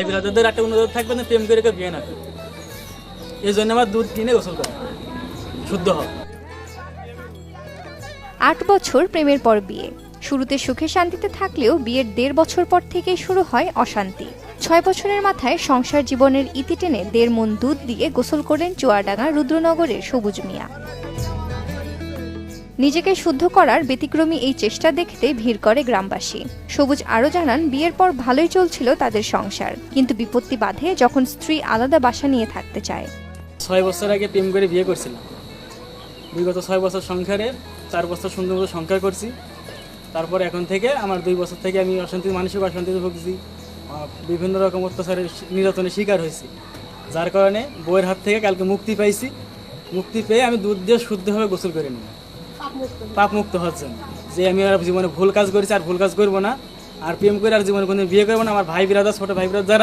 বিরাদদের একটা অনুরোধ থাকবে না, প্রেম করে কেউ বিয়ে না করে। এই জন্য আমার দুধ কিনে গোসল করে শুদ্ধ হয়। ৮ বছর প্রেমের পর বিয়ে। শুরুতে সুখে শান্তিতে থাকলেও বিয়ের ১.৫ বছর পর থেকেই শুরু হয় অশান্তি। ৬ বছরের মাথায় সংসার জীবনের ইতি টেনে ১.৫ মণ দুধ দিয়ে গোসল করলেন চুয়াডাঙ্গা রুদ্রনগরের সবুজ মিয়া। নিজেকে শুদ্ধ করার ব্যতিক্রমী এই চেষ্টা দেখতে ভিড় করে গ্রামবাসী। সবুজ আরও জানান, বিয়ের পর ভালোই চলছিল তাদের সংসার, কিন্তু বিপত্তি বাধে যখন স্ত্রী আলাদা বাসা নিয়ে থাকতে চায়। ৬ বছর আগে প্রেম করে বিয়ে করছিলাম। বিগত ৬ বছর সংসারে ৪ বছর সুন্দর মতো সংসার করছি। তারপর এখন থেকে আমার ২ বছর থেকে আমি মানসিক অশান্তিতে ভুগছি, বিভিন্ন রকম অত্যাচারের নির্যাতনের শিকার হয়েছি। যার কারণে বউয়ের হাত থেকে কালকে মুক্তি পাইছি। মুক্তি পেয়ে আমি দুধ দিয়ে শুদ্ধভাবে গোসল করে নিই, পাপ মুক্ত হচ্ছেন। যে আমি আর জীবনে ভুল কাজ করেছি, আর ভুল কাজ করবো না, আর প্রেম করে আর জীবনে কোনো বিয়ে করবো না। আমার ভাই বিরাদার, ছোটো ভাই বিরাদার যারা